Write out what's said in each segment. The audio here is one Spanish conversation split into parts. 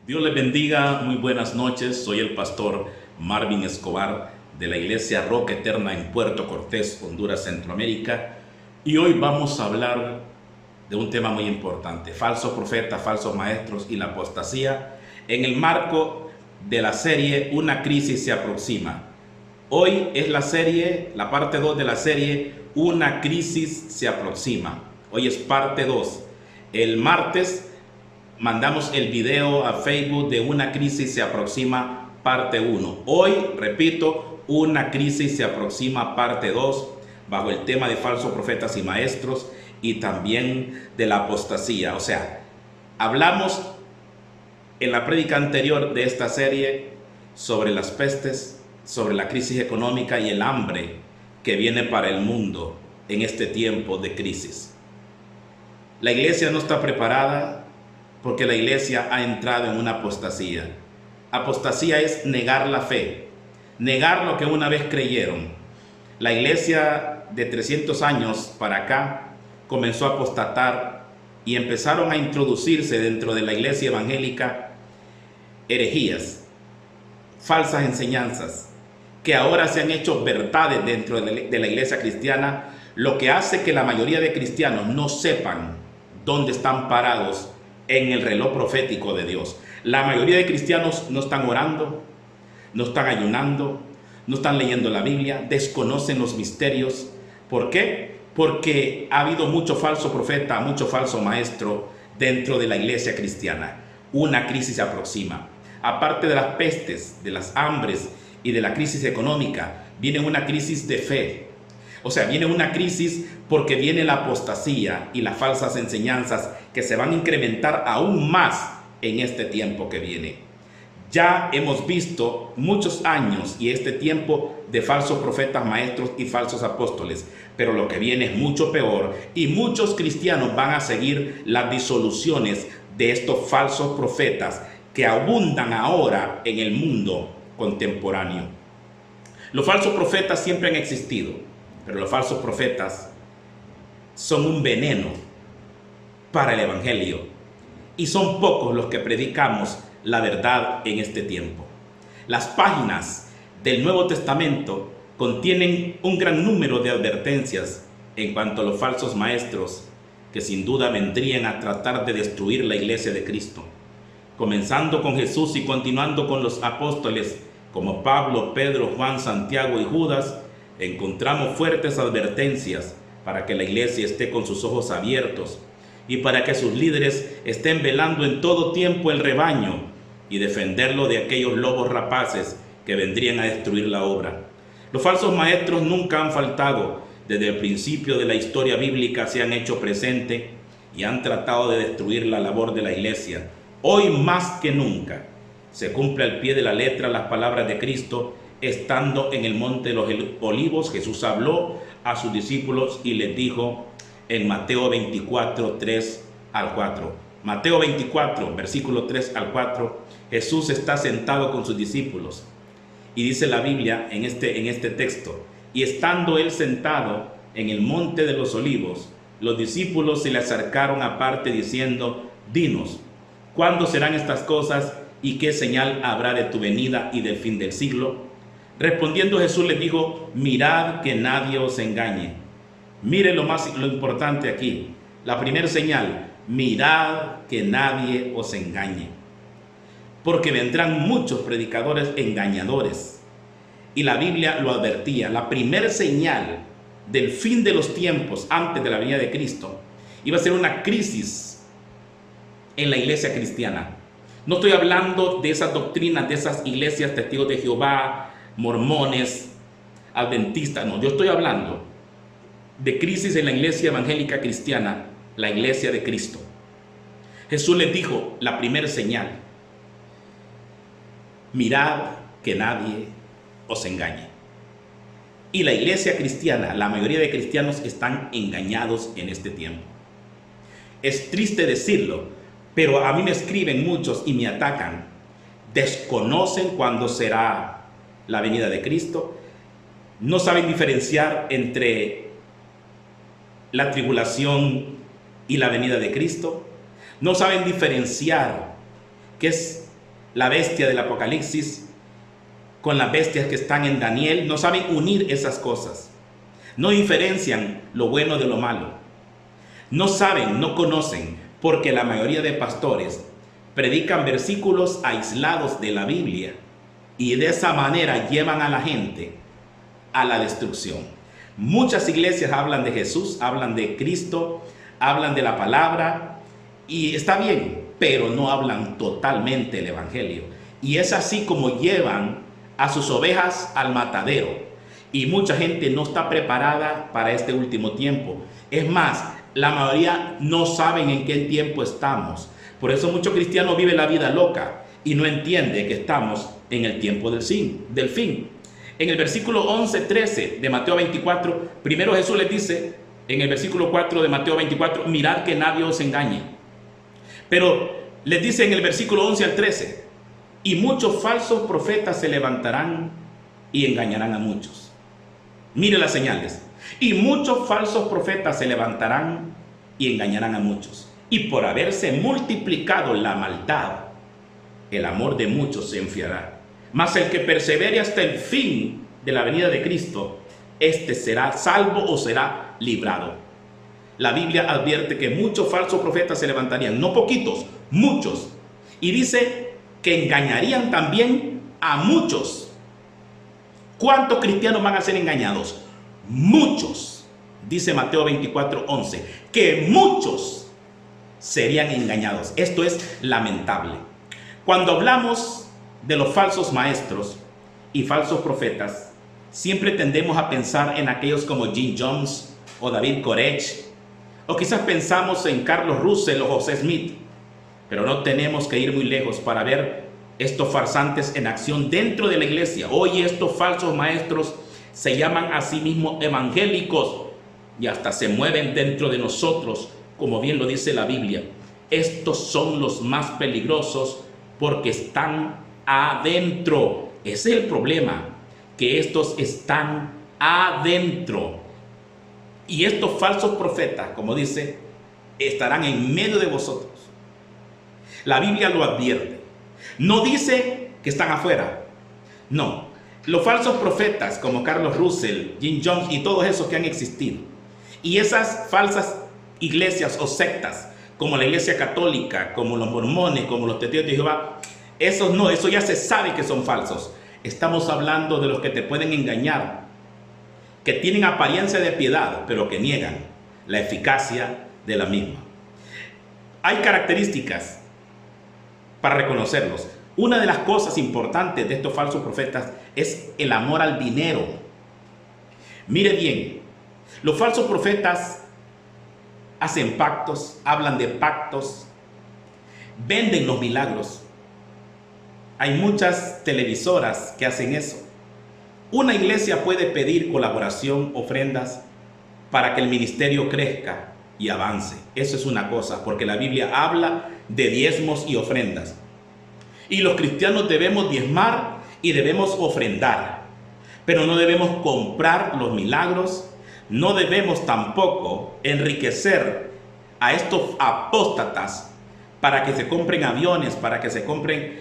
Dios les bendiga, muy buenas noches. Soy el pastor Marvin Escobar de la Iglesia Roca Eterna en Puerto Cortés, Honduras, Centroamérica. Y hoy vamos a hablar de un tema muy importante: falsos profetas, falsos maestros y la apostasía, en el marco de la serie Una crisis se aproxima. Hoy es la parte 2 de la serie Una crisis se aproxima. Hoy es parte 2. El martes mandamos el video a Facebook de Una crisis se aproxima parte 1. Hoy, repito, Una crisis se aproxima parte 2, bajo el tema de falsos profetas y maestros y también de la apostasía. O sea, hablamos en la prédica anterior de esta serie sobre las pestes, sobre la crisis económica y el hambre que viene para el mundo en este tiempo de crisis. La iglesia no está preparada porque la iglesia ha entrado en una apostasía. Apostasía es negar la fe, negar lo que una vez creyeron. La iglesia de 300 años para acá comenzó a apostatar y empezaron a introducirse dentro de la iglesia evangélica herejías, falsas enseñanzas, que ahora se han hecho verdades dentro de la iglesia cristiana, lo que hace que la mayoría de cristianos no sepan dónde están parados en el reloj profético de Dios. La mayoría de cristianos no están orando, no están ayunando, no están leyendo la Biblia, desconocen los misterios. ¿Por qué? Porque ha habido mucho falso profeta, mucho falso maestro dentro de la iglesia cristiana. Una crisis se aproxima. Aparte de las pestes, de las hambres y de la crisis económica, viene una crisis de fe. O sea, viene una crisis porque viene la apostasía y las falsas enseñanzas que se van a incrementar aún más en este tiempo que viene. Ya hemos visto muchos años y este tiempo de falsos profetas, maestros y falsos apóstoles, pero lo que viene es mucho peor y muchos cristianos van a seguir las disoluciones de estos falsos profetas que abundan ahora en el mundo contemporáneo. Los falsos profetas siempre han existido, pero los falsos profetas son un veneno para el evangelio y son pocos los que predicamos la verdad en este tiempo. Las páginas del Nuevo Testamento contienen un gran número de advertencias en cuanto a los falsos maestros que sin duda vendrían a tratar de destruir la iglesia de Cristo. Comenzando con Jesús y continuando con los apóstoles como Pablo, Pedro, Juan, Santiago y Judas, encontramos fuertes advertencias para que la iglesia esté con sus ojos abiertos y para que sus líderes estén velando en todo tiempo el rebaño y defenderlo de aquellos lobos rapaces que vendrían a destruir la obra. Los falsos maestros nunca han faltado. Desde el principio de la historia bíblica se han hecho presente y han tratado de destruir la labor de la iglesia. Hoy más que nunca se cumple al pie de la letra las palabras de Cristo. Estando en el monte de los olivos, Jesús habló a sus discípulos y les dijo en Mateo 24, 3 al 4. Mateo 24, versículo 3 al 4, Jesús está sentado con sus discípulos. Y dice la Biblia en este texto: y estando él sentado en el monte de los olivos, los discípulos se le acercaron aparte diciendo: dinos, ¿cuándo serán estas cosas y qué señal habrá de tu venida y del fin del siglo? Respondiendo Jesús les dijo: mirad que nadie os engañe. Mire lo importante aquí, la primera señal: mirad que nadie os engañe, porque vendrán muchos predicadores engañadores. Y la Biblia lo advertía. La primera señal del fin de los tiempos antes de la venida de Cristo iba a ser una crisis en la iglesia cristiana. No estoy hablando de esas doctrinas, de esas iglesias testigos de Jehová, mormones, adventistas. No, yo estoy hablando de crisis en la iglesia evangélica cristiana, la iglesia de Cristo. Jesús les dijo la primera señal: mirad que nadie os engañe. Y la iglesia cristiana, la mayoría de cristianos están engañados en este tiempo. Es triste decirlo, pero a mí me escriben muchos y me atacan. Desconocen cuándo será la venida de Cristo, no saben diferenciar entre la tribulación y la venida de Cristo, no saben diferenciar qué es la bestia del Apocalipsis con las bestias que están en Daniel. No saben unir esas cosas. No diferencian lo bueno de lo malo. No saben, no conocen, porque la mayoría de pastores predican versículos aislados de la Biblia y de esa manera llevan a la gente a la destrucción. Muchas iglesias hablan de Jesús, hablan de Cristo, hablan de la palabra, y está bien, pero no hablan totalmente el evangelio. Y es así como llevan a sus ovejas al matadero. Y mucha gente no está preparada para este último tiempo. Es más, la mayoría no saben en qué tiempo estamos. Por eso muchos cristianos viven la vida loca y no entienden que estamos en el tiempo del fin. En el versículo 11-13 de Mateo 24, primero Jesús les dice, en el versículo 4 de Mateo 24, mirad que nadie os engañe. Pero les dice en el versículo 11 al 13, y muchos falsos profetas se levantarán y engañarán a muchos. Mire las señales. Y muchos falsos profetas se levantarán y engañarán a muchos. Y por haberse multiplicado la maldad, el amor de muchos se enfriará. Mas el que persevere hasta el fin de la venida de Cristo, este será salvo o será librado. La Biblia advierte que muchos falsos profetas se levantarían, no poquitos, muchos. Y dice que engañarían también a muchos. ¿Cuántos cristianos van a ser engañados? Muchos. Dice Mateo 24:11, que muchos serían engañados. Esto es lamentable. Cuando hablamos de los falsos maestros y falsos profetas, siempre tendemos a pensar en aquellos como Jim Jones o David Koresh, o quizás pensamos en Carlos Russell o José Smith, pero no tenemos que ir muy lejos para ver estos farsantes en acción dentro de la iglesia. Hoy estos falsos maestros se llaman a sí mismos evangélicos y hasta se mueven dentro de nosotros, como bien lo dice la Biblia. Estos son los más peligrosos porque están adentro. Ese es el problema, que estos están adentro. Y estos falsos profetas, como dice, estarán en medio de vosotros. La Biblia lo advierte. No dice que están afuera. No. Los falsos profetas como Carlos Russell, Jim Jones y todos esos que han existido. Y esas falsas iglesias o sectas, como la iglesia católica, como los mormones, como los testigos de Jehová, esos no, eso ya se sabe que son falsos. Estamos hablando de los que te pueden engañar, que tienen apariencia de piedad, pero que niegan la eficacia de la misma. Hay características para reconocerlos. Una de las cosas importantes de estos falsos profetas es el amor al dinero. Mire bien, los falsos profetas hacen pactos, hablan de pactos, venden los milagros. Hay muchas televisoras que hacen eso. Una iglesia puede pedir colaboración, ofrendas, para que el ministerio crezca y avance. Eso es una cosa, porque la Biblia habla de diezmos y ofrendas. Y los cristianos debemos diezmar y debemos ofrendar. Pero no debemos comprar los milagros, no debemos tampoco enriquecer a estos apóstatas para que se compren aviones, para que se compren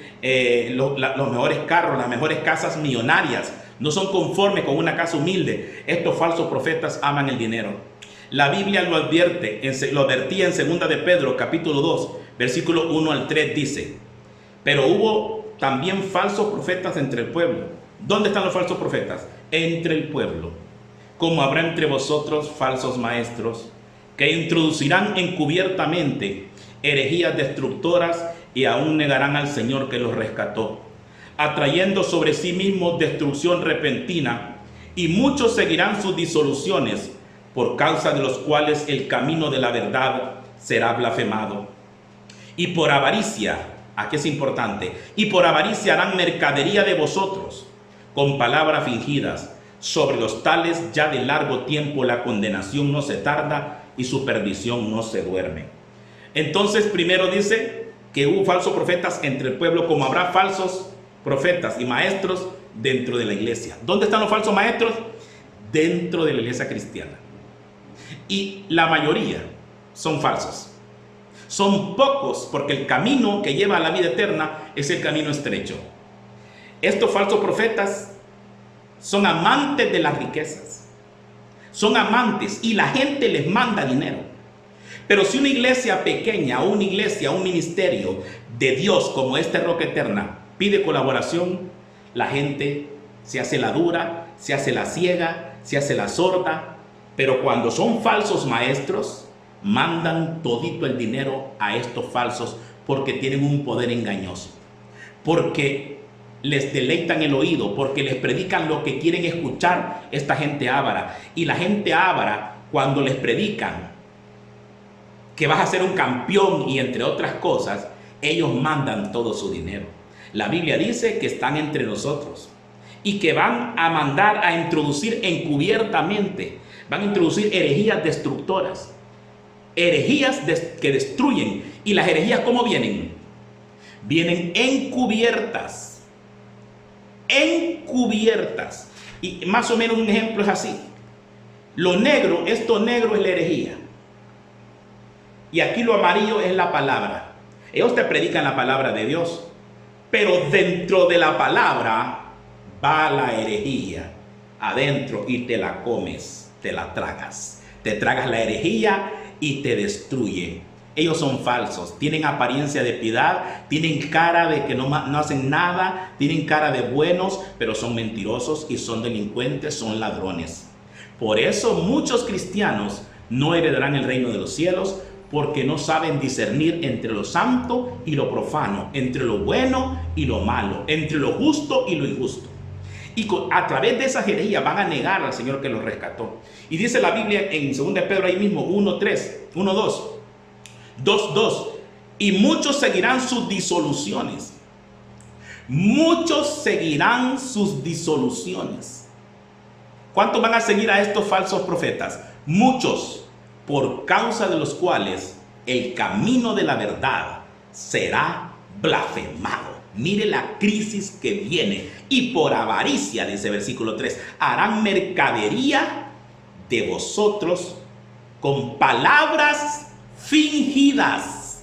los mejores carros, las mejores casas millonarias. No son conformes con una casa humilde. Estos falsos profetas aman el dinero. La Biblia lo advierte, lo advertía en 2 de Pedro, capítulo 2, versículo 1 al 3, dice: pero hubo también falsos profetas entre el pueblo. ¿Dónde están los falsos profetas? Entre el pueblo. Como habrá entre vosotros falsos maestros, que introducirán encubiertamente herejías destructoras y aún negarán al Señor que los rescató, atrayendo sobre sí mismos destrucción repentina, y muchos seguirán sus disoluciones, por causa de los cuales el camino de la verdad será blasfemado. Y por avaricia, aquí es importante, y por avaricia harán mercadería de vosotros, con palabras fingidas. Sobre los tales ya de largo tiempo la condenación no se tarda y su perdición no se duerme. Entonces primero dice que hubo falsos profetas entre el pueblo, como habrá falsos profetas y maestros dentro de la iglesia. ¿Dónde están los falsos maestros? Dentro de la iglesia cristiana. Y la mayoría son falsos. Son pocos porque el camino que lleva a la vida eterna es el camino estrecho. Estos falsos profetas son amantes de las riquezas. Son amantes y la gente les manda dinero. Pero si una iglesia pequeña o una iglesia, un ministerio de Dios como este Roca Eterna pide colaboración, la gente se hace la dura, se hace la ciega, se hace la sorda. Pero cuando son falsos maestros, mandan todito el dinero a estos falsos porque tienen un poder engañoso. Porque les deleitan el oído, porque les predican lo que quieren escuchar esta gente avara. Y la gente avara, cuando les predican que vas a ser un campeón y entre otras cosas, ellos mandan todo su dinero. La Biblia dice que están entre nosotros y que van a mandar a introducir encubiertamente, van a introducir herejías destructoras, herejías que destruyen. ¿Y las herejías cómo vienen? Vienen encubiertas. Encubiertas. Y más o menos un ejemplo es así. Lo negro, esto negro es la herejía. Y aquí lo amarillo es la palabra. Ellos te predican la palabra de Dios, pero dentro de la palabra va la herejía adentro y te la comes, te la tragas. Te tragas la herejía y te destruye. Ellos son falsos, tienen apariencia de piedad, tienen cara de que no hacen nada, tienen cara de buenos, pero son mentirosos y son delincuentes, son ladrones. Por eso muchos cristianos no heredarán el reino de los cielos, porque no saben discernir entre lo santo y lo profano, entre lo bueno y lo malo, entre lo justo y lo injusto. Y a través de esa herejía van a negar al Señor que los rescató. Y dice la Biblia en 2 Pedro ahí mismo, 2:2. Y muchos seguirán sus disoluciones. Muchos seguirán sus disoluciones. ¿Cuántos van a seguir a estos falsos profetas? Muchos, por causa de los cuales el camino de la verdad será blasfemado. Mire la crisis que viene. Y por avaricia, dice versículo 3, harán mercadería de vosotros con palabras fingidas.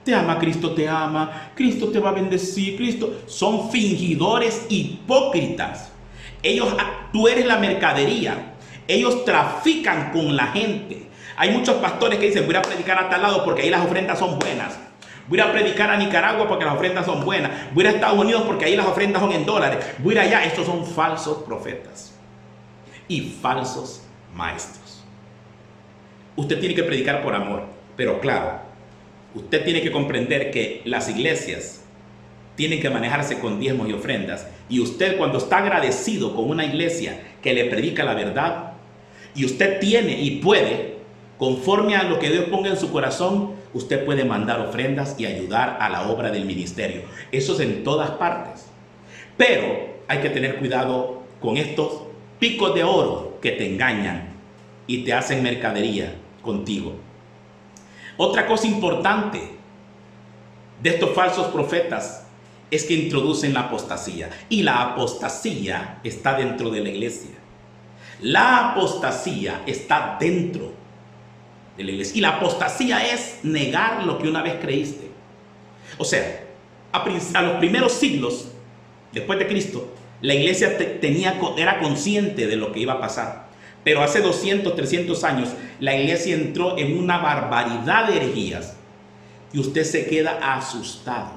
Te ama Cristo, te ama, Cristo te va a bendecir, Cristo. Son fingidores hipócritas. Tú eres la mercadería. Ellos trafican con la gente. Hay muchos pastores que dicen: voy a predicar a tal lado porque ahí las ofrendas son buenas. Voy a predicar a Nicaragua porque las ofrendas son buenas. Voy a Estados Unidos porque ahí las ofrendas son en dólares. Voy a allá. Estos son falsos profetas y falsos maestros. Usted tiene que predicar por amor, pero claro, usted tiene que comprender que las iglesias tienen que manejarse con diezmos y ofrendas. Y usted, cuando está agradecido con una iglesia que le predica la verdad, y usted tiene y puede, conforme a lo que Dios ponga en su corazón, usted puede mandar ofrendas y ayudar a la obra del ministerio. Eso es en todas partes. Pero hay que tener cuidado con estos picos de oro que te engañan y te hacen mercadería contigo. Otra cosa importante de estos falsos profetas es que introducen la apostasía. Y la apostasía está dentro de la iglesia. La apostasía está dentro de la iglesia. Y la apostasía es negar lo que una vez creíste. O sea, a los primeros siglos después de Cristo, la iglesia era consciente de lo que iba a pasar. Pero hace 200, 300 años, la iglesia entró en una barbaridad de herejías y usted se queda asustado.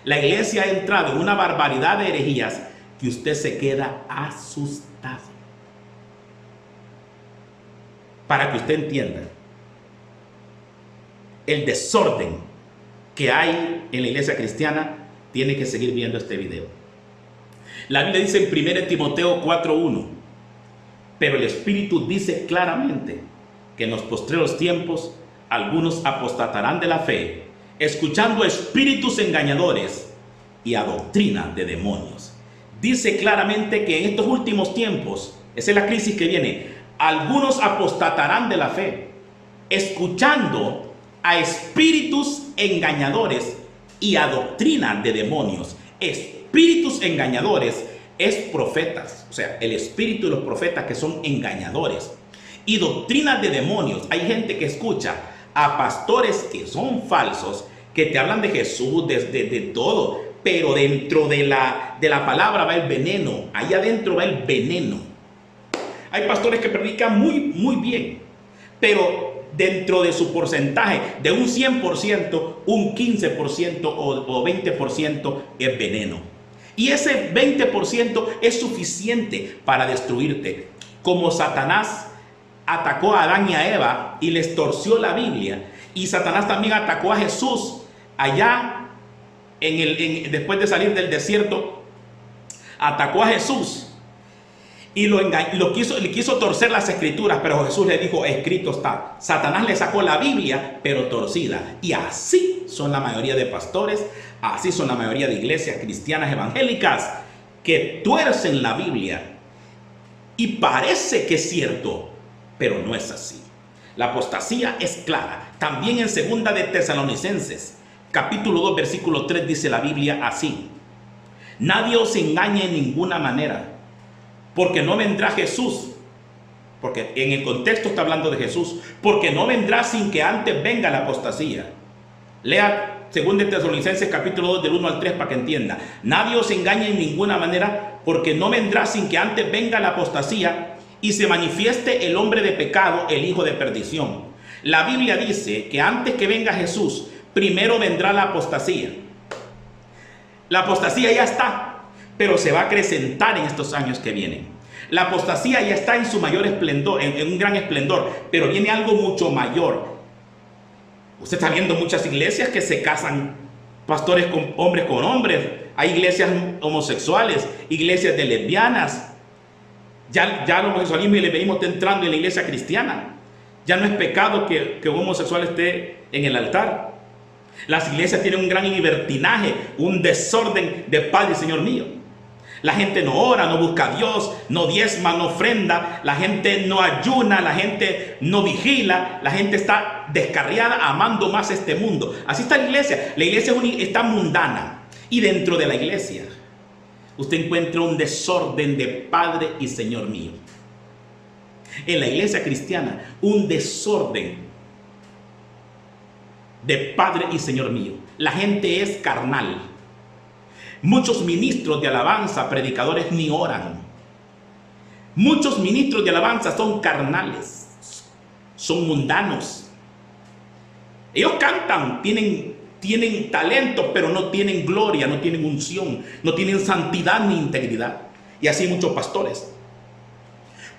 La iglesia ha entrado en una barbaridad de herejías que usted se queda asustado. Para que usted entienda el desorden que hay en la iglesia cristiana, tiene que seguir viendo este video. La Biblia dice en 1 Timoteo 4:1, pero el Espíritu dice claramente que en los postreros tiempos algunos apostatarán de la fe, escuchando espíritus engañadores y a doctrina de demonios. Dice claramente que en estos últimos tiempos, esa es la crisis que viene, algunos apostatarán de la fe, escuchando a espíritus engañadores y a doctrina de demonios. Espíritus engañadores es profetas, o sea, el espíritu de los profetas que son engañadores. y doctrinas de demonios. Hay gente que escucha a pastores que son falsos, que te hablan de Jesús, de todo, pero dentro de la palabra va el veneno, ahí adentro va el veneno. Hay pastores que predican muy bien, pero dentro de su porcentaje, de un 100%, un 15% o 20% es veneno. Y ese 20% es suficiente para destruirte. Como Satanás atacó a Adán y a Eva y les torció la Biblia, y Satanás también atacó a Jesús allá después de salir del desierto, atacó a Jesús y le quiso torcer las escrituras, pero Jesús le dijo, escrito está. Satanás le sacó la Biblia, pero torcida. Y así son la mayoría de pastores, así son la mayoría de iglesias cristianas evangélicas, que tuercen la Biblia y parece que es cierto, pero no es así. La apostasía es clara. También en 2 de Tesalonicenses, capítulo 2, versículo 3, dice la Biblia así: nadie os engañe en ninguna manera, porque no vendrá Jesús, porque en el contexto está hablando de Jesús, porque no vendrá sin que antes venga la apostasía. Lea 2 de Tesalonicenses capítulo 2 del 1 al 3 para que entienda. Nadie os engañe en ninguna manera, porque no vendrá sin que antes venga la apostasía y se manifieste el hombre de pecado, el hijo de perdición. La Biblia dice que antes que venga Jesús, primero vendrá la apostasía. La apostasía ya está, pero se va a acrecentar en estos años que vienen. La apostasía ya está en su mayor esplendor, en un gran esplendor, pero viene algo mucho mayor. Usted está viendo muchas iglesias que se casan pastores con hombres. Hay iglesias homosexuales, iglesias de lesbianas. Ya el homosexualismo y el lesbianismo está entrando en la iglesia cristiana. Ya no es pecado que un homosexual esté en el altar. Las iglesias tienen un gran libertinaje, un desorden de Padre y Señor mío. La gente no ora, no busca a Dios, no diezma, no ofrenda, la gente no ayuna, la gente no vigila, la gente está descarriada amando más este mundo. Así está la iglesia está mundana. Y dentro de la iglesia usted encuentra un desorden de Padre y Señor mío. En la iglesia cristiana, un desorden de Padre y Señor mío. La gente es carnal. Muchos ministros de alabanza, predicadores, ni oran. Muchos ministros de alabanza son carnales, son mundanos. Ellos cantan, tienen talento, pero no tienen gloria, no tienen unción, no tienen santidad ni integridad. Y así muchos pastores.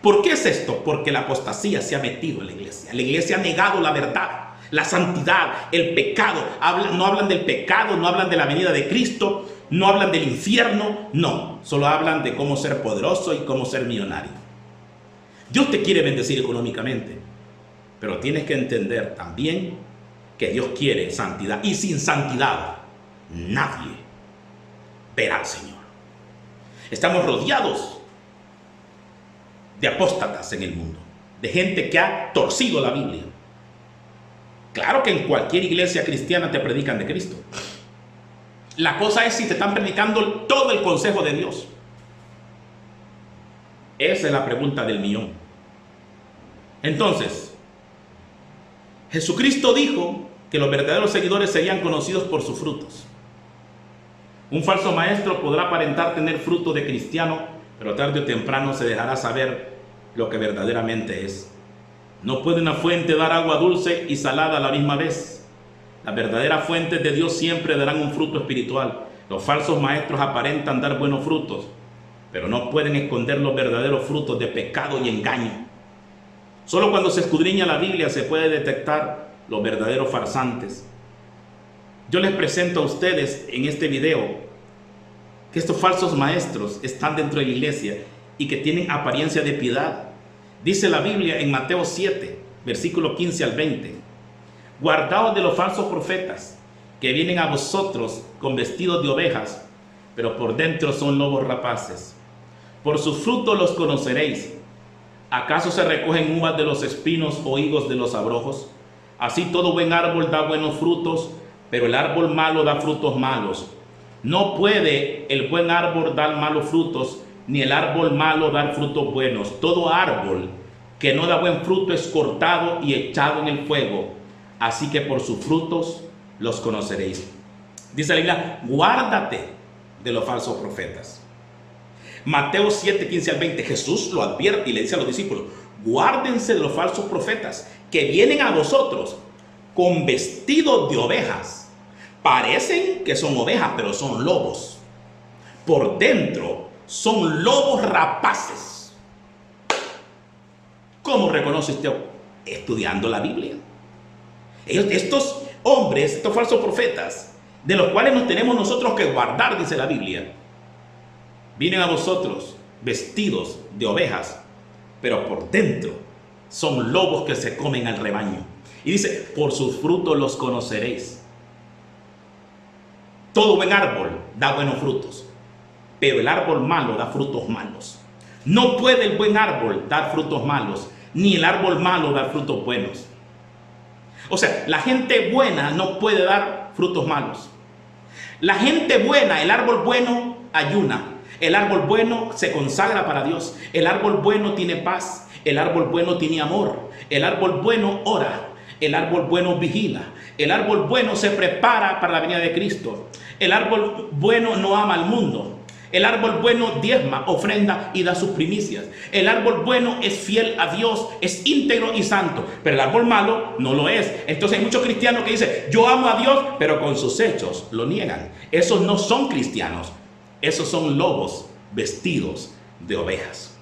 ¿Por qué es esto? Porque la apostasía se ha metido en la iglesia. La iglesia ha negado la verdad, la santidad, el pecado. No hablan del pecado, no hablan de la venida de Cristo, no hablan del infierno, no. Solo hablan de cómo ser poderoso y cómo ser millonario. Dios te quiere bendecir económicamente, pero tienes que entender también que Dios quiere santidad. Y sin santidad, nadie verá al Señor. Estamos rodeados de apóstatas en el mundo, de gente que ha torcido la Biblia. Claro que en cualquier iglesia cristiana te predican de Cristo. La cosa es si te están predicando todo el consejo de Dios. Esa es la pregunta del millón. Entonces, Jesucristo dijo que los verdaderos seguidores serían conocidos por sus frutos. Un falso maestro podrá aparentar tener fruto de cristiano, pero tarde o temprano se dejará saber lo que verdaderamente es. No puede una fuente dar agua dulce y salada a la misma vez. Las verdaderas fuentes de Dios siempre darán un fruto espiritual. Los falsos maestros aparentan dar buenos frutos, pero no pueden esconder los verdaderos frutos de pecado y engaño. Solo cuando se escudriña la Biblia se puede detectar los verdaderos farsantes. Yo les presento a ustedes en este video que estos falsos maestros están dentro de la iglesia y que tienen apariencia de piedad. Dice la Biblia en Mateo 7, versículo 15 al 20: guardaos de los falsos profetas que vienen a vosotros con vestidos de ovejas, pero por dentro son lobos rapaces. Por sus frutos los conoceréis. ¿Acaso se recogen uvas de los espinos o higos de los abrojos? Así todo buen árbol da buenos frutos, pero el árbol malo da frutos malos. No puede el buen árbol dar malos frutos, ni el árbol malo dar frutos buenos. Todo árbol que no da buen fruto es cortado y echado en el fuego. Así que por sus frutos los conoceréis. Dice la Biblia, guárdate de los falsos profetas. Mateo 7, 15 al 20, Jesús lo advierte y le dice a los discípulos, guárdense de los falsos profetas que vienen a vosotros con vestidos de ovejas. Parecen que son ovejas, pero son lobos. Por dentro son lobos rapaces. ¿Cómo reconoce usted? Estudiando la Biblia. Estos hombres, estos falsos profetas, de los cuales nos tenemos nosotros que guardar, dice la Biblia, vienen a vosotros vestidos de ovejas, pero por dentro son lobos que se comen al rebaño. Y dice, por sus frutos los conoceréis. Todo buen árbol da buenos frutos, pero el árbol malo da frutos malos. No puede el buen árbol dar frutos malos, ni el árbol malo dar frutos buenos. O sea, la gente buena no puede dar frutos malos. La gente buena, el árbol bueno, ayuna. El árbol bueno se consagra para Dios. El árbol bueno tiene paz. El árbol bueno tiene amor. El árbol bueno ora. El árbol bueno vigila. El árbol bueno se prepara para la venida de Cristo. El árbol bueno no ama al mundo. El árbol bueno diezma, ofrenda y da sus primicias. El árbol bueno es fiel a Dios, es íntegro y santo. Pero el árbol malo no lo es. Entonces hay muchos cristianos que dicen, yo amo a Dios, pero con sus hechos lo niegan. Esos no son cristianos. Esos son lobos vestidos de ovejas.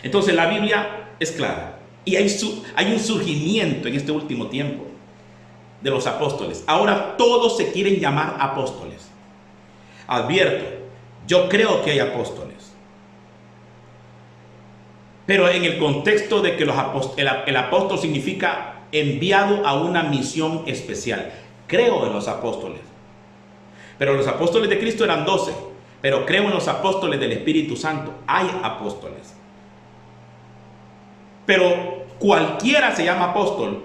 Entonces la Biblia es clara. Y hay un surgimiento en este último tiempo de los apóstoles. Ahora todos se quieren llamar apóstoles. Advierto, yo creo que hay apóstoles. Pero en el contexto de que el apóstol significa enviado a una misión especial. Creo en los apóstoles. Pero los apóstoles de Cristo eran 12. Pero creo en los apóstoles del Espíritu Santo. Hay apóstoles. Pero cualquiera se llama apóstol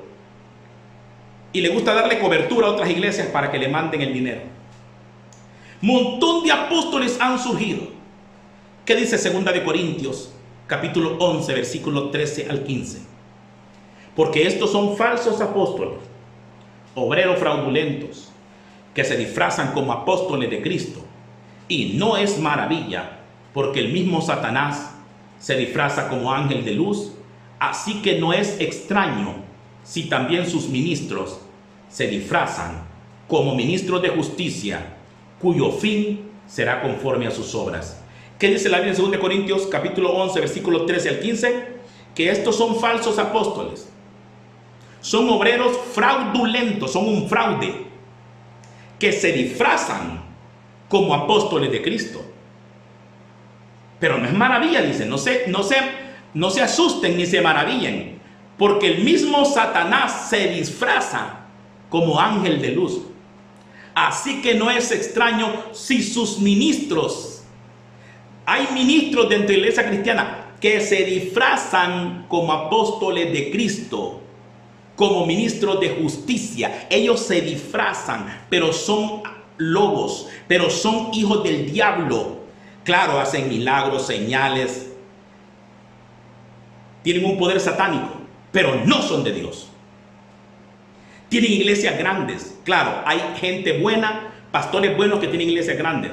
y le gusta darle cobertura a otras iglesias para que le manden el dinero. Montón de apóstoles han surgido. ¿Qué dice 2 de Corintios, capítulo 11, versículo 13 al 15? Porque estos son falsos apóstoles, obreros fraudulentos, que se disfrazan como apóstoles de Cristo. Y no es maravilla, porque el mismo Satanás se disfraza como ángel de luz. Así que no es extraño si también sus ministros se disfrazan como ministros de justicia, cuyo fin será conforme a sus obras. ¿Qué dice la Biblia en 2 Corintios capítulo 11, versículo 13 al 15? Que estos son falsos apóstoles. Son obreros fraudulentos, son un fraude, que se disfrazan como apóstoles de Cristo. Pero no es maravilla, dice, no se asusten ni se maravillen, porque el mismo Satanás se disfraza como ángel de luz. Así que no es extraño si sus ministros, hay ministros dentro de la iglesia cristiana que se disfrazan como apóstoles de Cristo, como ministros de justicia. Ellos se disfrazan, pero son lobos, pero son hijos del diablo. Claro, hacen milagros, señales, tienen un poder satánico, pero no son de Dios. Tienen iglesias grandes. Claro, hay gente buena, pastores buenos que tienen iglesias grandes.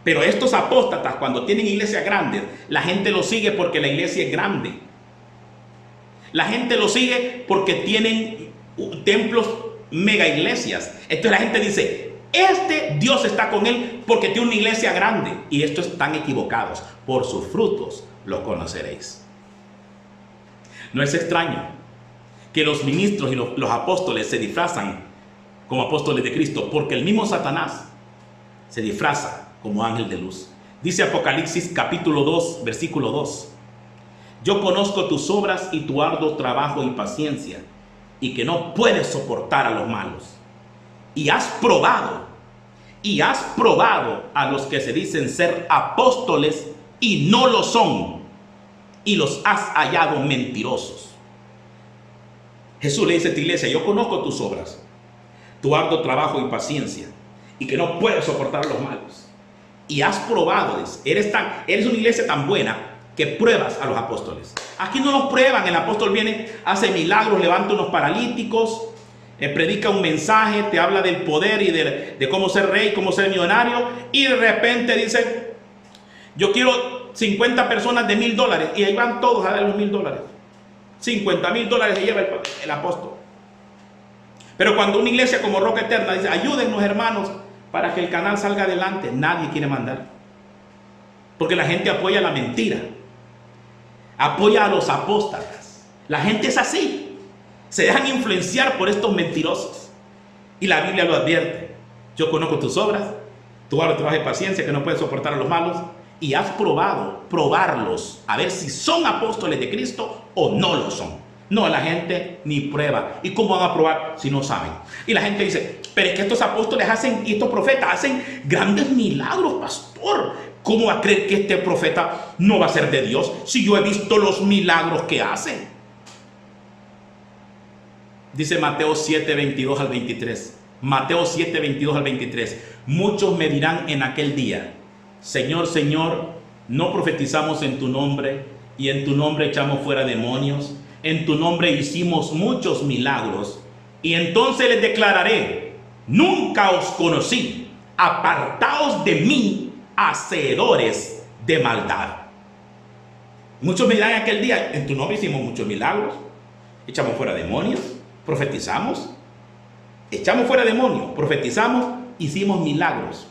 Pero estos apóstatas, cuando tienen iglesias grandes, la gente los sigue porque la iglesia es grande. La gente los sigue porque tienen templos, mega iglesias. Entonces la gente dice, este Dios está con él porque tiene una iglesia grande. Y estos están equivocados. Por sus frutos los conoceréis. No es extraño que los ministros y los apóstoles se disfrazan como apóstoles de Cristo, porque el mismo Satanás se disfraza como ángel de luz. Dice Apocalipsis capítulo 2, versículo 2. Yo conozco tus obras y tu arduo trabajo y paciencia, y que no puedes soportar a los malos. Y has probado a los que se dicen ser apóstoles y no lo son, y los has hallado mentirosos. Jesús le dice a esta iglesia, yo conozco tus obras, tu arduo trabajo y paciencia, y que no puedes soportar a los malos. Y has probado, eres una iglesia tan buena que pruebas a los apóstoles. Aquí no los prueban. El apóstol viene, hace milagros, levanta unos paralíticos, predica un mensaje, te habla del poder y de cómo ser rey, cómo ser millonario, y de repente dice: yo quiero 50 personas de $1,000, y ahí van todos a dar los $1,000. $50,000 se lleva el apóstol. Pero cuando una iglesia como Roca Eterna dice: ayúdennos, hermanos, para que el canal salga adelante, nadie quiere mandar, porque la gente apoya la mentira, apoya a los apóstatas. La gente es así, se dejan influenciar por estos mentirosos, y la Biblia lo advierte: yo conozco tus obras, tu obra, trabajo de paciencia, que no puedes soportar a los malos, y has probarlos a ver si son apóstoles de Cristo o no lo son. No, la gente ni prueba. ¿Y cómo van a probar si no saben? Y la gente dice: pero es que estos apóstoles hacen, y estos profetas hacen grandes milagros, pastor. ¿Cómo va a creer que este profeta no va a ser de Dios si yo he visto los milagros que hacen? Dice Mateo 7, 22 al 23. Mateo 7, 22 al 23. Muchos me dirán en aquel día: Señor, Señor, ¿no profetizamos en tu nombre, y en tu nombre echamos fuera demonios? En tu nombre hicimos muchos milagros. Y entonces les declararé: nunca os conocí, apartaos de mí, hacedores de maldad. Muchos me dirán en aquel día: en tu nombre hicimos muchos milagros, echamos fuera demonios, profetizamos, echamos fuera demonios, profetizamos, hicimos milagros.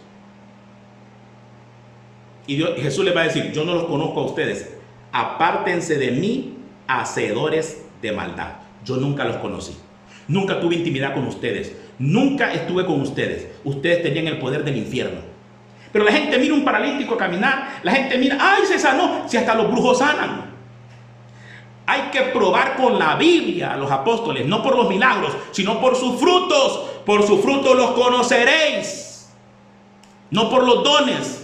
Y Jesús les va a decir: yo no los conozco a ustedes, apártense de mí, hacedores de maldad. Yo nunca los conocí, nunca tuve intimidad con ustedes, nunca estuve con ustedes. Ustedes tenían el poder del infierno. Pero la gente mira un paralítico caminar, la gente mira: ¡ay, se sanó! Si hasta los brujos sanan. Hay que probar con la Biblia a los apóstoles, no por los milagros, sino por sus frutos. Por sus frutos los conoceréis, no por los dones.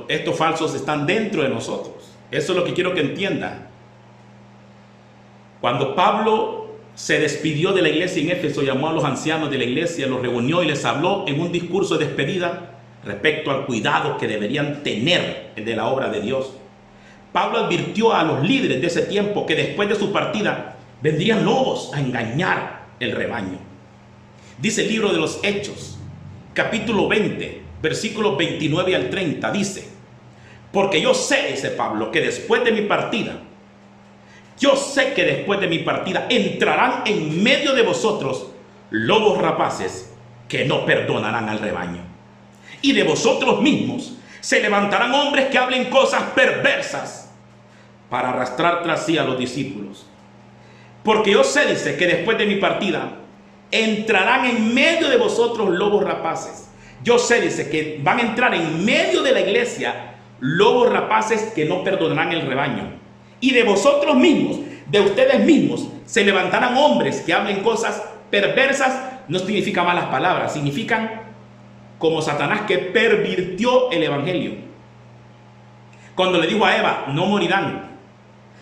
Estos falsos están dentro de nosotros. Eso es lo que quiero que entiendan. Cuando Pablo se despidió de la iglesia en Éfeso, llamó a los ancianos de la iglesia, los reunió y les habló en un discurso de despedida respecto al cuidado que deberían tener de la obra de Dios. Pablo advirtió a los líderes de ese tiempo que después de su partida vendrían lobos a engañar el rebaño. Dice el libro de los Hechos, capítulo 20, versículos 29 al 30, dice: porque yo sé, dice Pablo, que después de mi partida, yo sé que después de mi partida entrarán en medio de vosotros lobos rapaces que no perdonarán al rebaño. Y de vosotros mismos se levantarán hombres que hablen cosas perversas para arrastrar tras sí a los discípulos. Porque yo sé, dice, que después de mi partida entrarán en medio de vosotros lobos rapaces. Yo sé, dice, que van a entrar en medio de la iglesia lobos rapaces que no perdonarán el rebaño. Y de vosotros mismos, de ustedes mismos, se levantarán hombres que hablen cosas perversas. No significa malas palabras, significan como Satanás, que pervirtió el evangelio. Cuando le dijo a Eva: no morirán,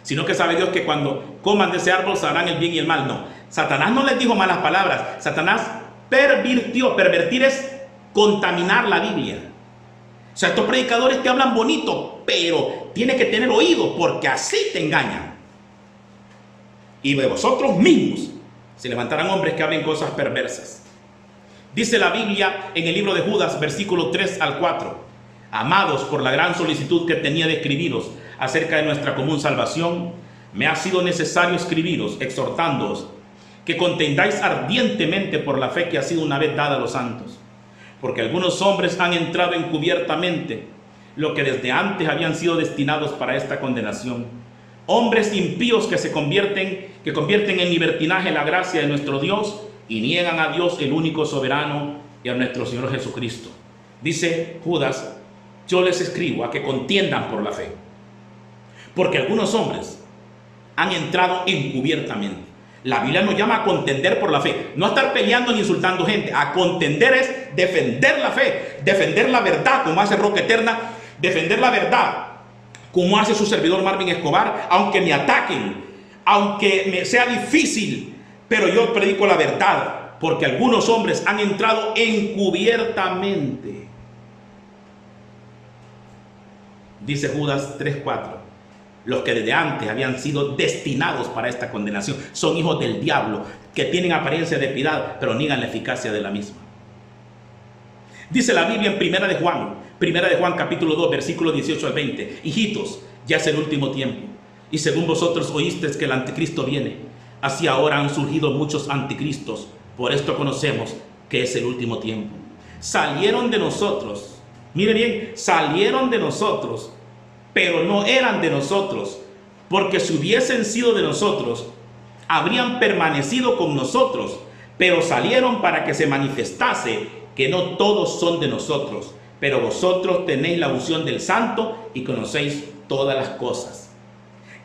sino que sabe Dios que cuando coman de ese árbol sabrán el bien y el mal. No, Satanás no les dijo malas palabras, Satanás pervirtió. Pervertir es contaminar la Biblia. O sea, estos predicadores te hablan bonito, pero tienes que tener oído, porque así te engañan. Y de vosotros mismos se levantarán hombres que hablen cosas perversas. Dice la Biblia en el libro de Judas, versículo 3 al 4: amados, por la gran solicitud que tenía de escribiros acerca de nuestra común salvación, me ha sido necesario escribiros, exhortándoos que contendáis ardientemente por la fe que ha sido una vez dada a los santos. Porque algunos hombres han entrado encubiertamente, lo que desde antes habían sido destinados para esta condenación. Hombres impíos que convierten en libertinaje la gracia de nuestro Dios y niegan a Dios, el único soberano, y a nuestro Señor Jesucristo. Dice Judas: yo les escribo a que contiendan por la fe, porque algunos hombres han entrado encubiertamente. La Biblia nos llama a contender por la fe, no a estar peleando ni insultando gente. A contender es defender la fe, defender la verdad, como hace Roca Eterna, defender la verdad, como hace su servidor Marvin Escobar, aunque me ataquen, aunque me sea difícil, pero yo predico la verdad, porque algunos hombres han entrado encubiertamente. Dice Judas 3:4, los que desde antes habían sido destinados para esta condenación son hijos del diablo, que tienen apariencia de piedad, pero niegan la eficacia de la misma. Dice la Biblia en Primera de Juan capítulo 2, versículos 18 al 20, hijitos, ya es el último tiempo, y según vosotros oísteis que el anticristo viene, así ahora han surgido muchos anticristos, por esto conocemos que es el último tiempo. Salieron de nosotros, mire bien, salieron de nosotros, pero no eran de nosotros, porque si hubiesen sido de nosotros, habrían permanecido con nosotros, pero salieron para que se manifestase que no todos son de nosotros, pero vosotros tenéis la unción del Santo y conocéis todas las cosas.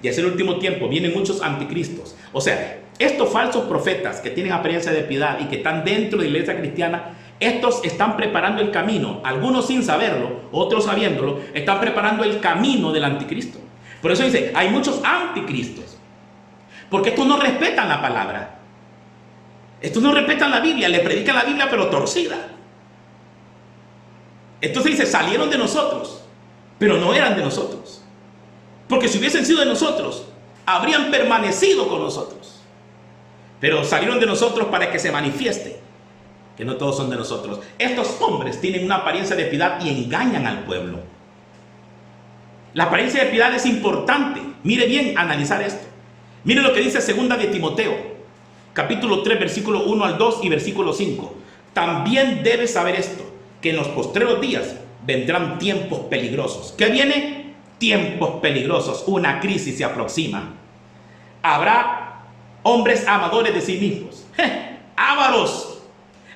Y es el último tiempo, vienen muchos anticristos. O sea, estos falsos profetas que tienen apariencia de piedad y que están dentro de la iglesia cristiana, estos están preparando el camino, algunos sin saberlo, otros sabiéndolo, están preparando el camino del anticristo. Por eso dice, hay muchos anticristos, porque estos no respetan la palabra, estos no respetan la Biblia, le predican la Biblia pero torcida. Entonces dice, salieron de nosotros, pero no eran de nosotros, porque si hubiesen sido de nosotros, habrían permanecido con nosotros, pero salieron de nosotros para que se manifieste que no todos son de nosotros. Estos hombres tienen una apariencia de piedad y engañan al pueblo. La apariencia de piedad es importante. Mire bien, analizar esto. Mire lo que dice segunda de Timoteo, capítulo 3, versículo 1 al 2 y versículo 5. También debes saber esto, que en los postreros días vendrán tiempos peligrosos. ¿Qué viene? Tiempos peligrosos. Una crisis se aproxima. Habrá hombres amadores de sí mismos. Ávaros.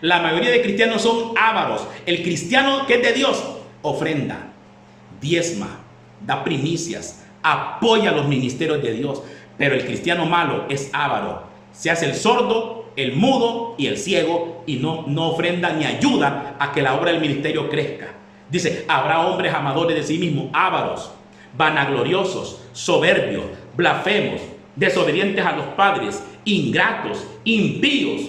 La mayoría de cristianos son ávaros. El cristiano que es de Dios ofrenda, diezma, da primicias, apoya los ministerios de Dios. Pero el cristiano malo es avaro. Se hace el sordo, el mudo y el ciego y no ofrenda ni ayuda a que la obra del ministerio crezca. Dice, habrá hombres amadores de sí mismos, ávaros, vanagloriosos, soberbios, blasfemos, desobedientes a los padres, ingratos, impíos.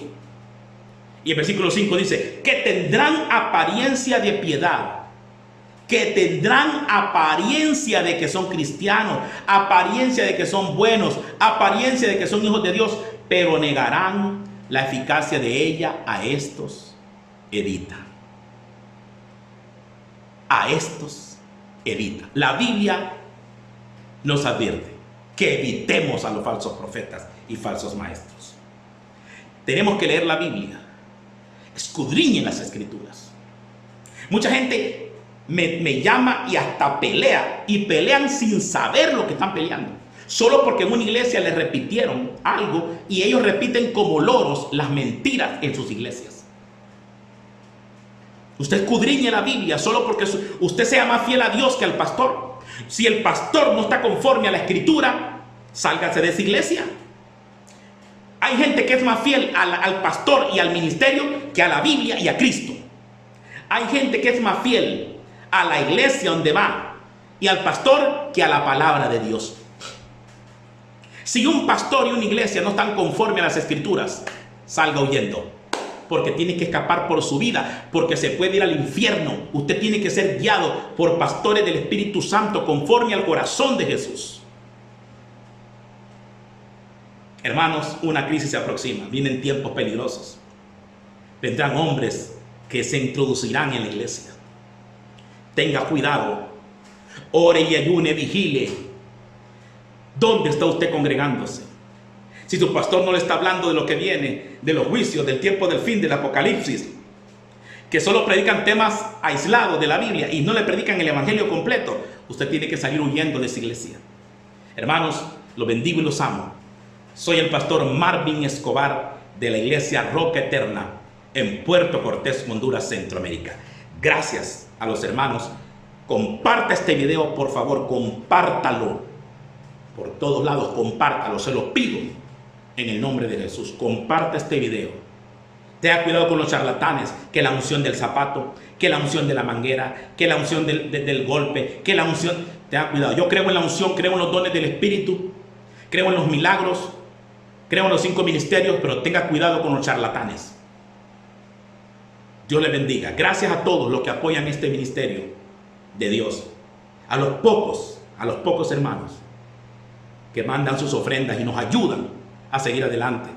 Y el versículo 5 dice, que tendrán apariencia de piedad, que tendrán apariencia de que son cristianos, apariencia de que son buenos, apariencia de que son hijos de Dios, pero negarán la eficacia de ella. A estos evita. A estos evita. La Biblia nos advierte que evitemos a los falsos profetas y falsos maestros. Tenemos que leer la Biblia. Escudriñen las escrituras. Mucha gente me llama y hasta pelea, y pelean sin saber lo que están peleando, solo porque en una iglesia les repitieron algo y ellos repiten como loros las mentiras en sus iglesias. Usted escudriñe la Biblia solo porque usted sea más fiel a Dios que al pastor. Si el pastor no está conforme a la escritura, sálgase de esa iglesia. Hay gente que es más fiel al pastor y al ministerio que a la Biblia y a Cristo. Hay gente que es más fiel a la iglesia donde va y al pastor que a la palabra de Dios. Si un pastor y una iglesia no están conformes a las escrituras, salga huyendo, porque tiene que escapar por su vida, porque se puede ir al infierno. Usted tiene que ser guiado por pastores del Espíritu Santo conforme al corazón de Jesús. Hermanos, una crisis se aproxima, vienen tiempos peligrosos. Vendrán hombres que se introducirán en la iglesia. Tenga cuidado, ore y ayune, vigile. ¿Dónde está usted congregándose? Si su pastor no le está hablando de lo que viene, de los juicios, del tiempo del fin, del apocalipsis, que solo predican temas aislados de la Biblia y no le predican el evangelio completo, usted tiene que salir huyendo de esa iglesia. Hermanos, los bendigo y los amo. Soy el pastor Marvin Escobar de la iglesia Roca Eterna en Puerto Cortés, Honduras, Centroamérica. Gracias a los hermanos. Comparta este video, por favor, compártalo. Por todos lados, compártalo, se lo pido en el nombre de Jesús. Comparta este video. Tenga cuidado con los charlatanes, que la unción del zapato, que la unción de la manguera, que la unción del golpe, que la unción... Tenga cuidado. Yo creo en la unción, creo en los dones del Espíritu, creo en los milagros, creo en los 5 ministerios, pero tenga cuidado con los charlatanes. Dios les bendiga. Gracias a todos los que apoyan este ministerio de Dios. a los pocos hermanos que mandan sus ofrendas y nos ayudan a seguir adelante,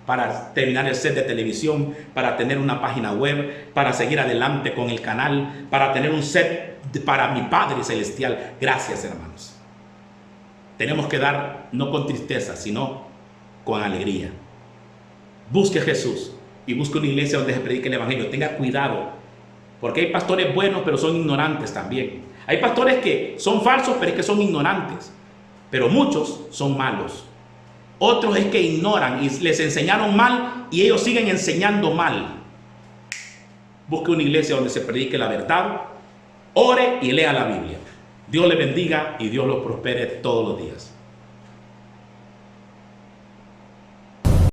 para terminar el set de televisión, para tener una página web, para seguir adelante con el canal, para tener un set para mi Padre Celestial. Gracias, hermanos. Tenemos que dar no con tristeza, sino con alegría. Busque a Jesús y busque una iglesia donde se predique el evangelio. Tenga cuidado, porque hay pastores buenos, pero son ignorantes también. Hay pastores que son falsos, pero es que son ignorantes. Pero muchos son malos. Otros es que ignoran y les enseñaron mal y ellos siguen enseñando mal. Busque una iglesia donde se predique la verdad, ore y lea la Biblia. Dios le bendiga y Dios lo prospere todos los días.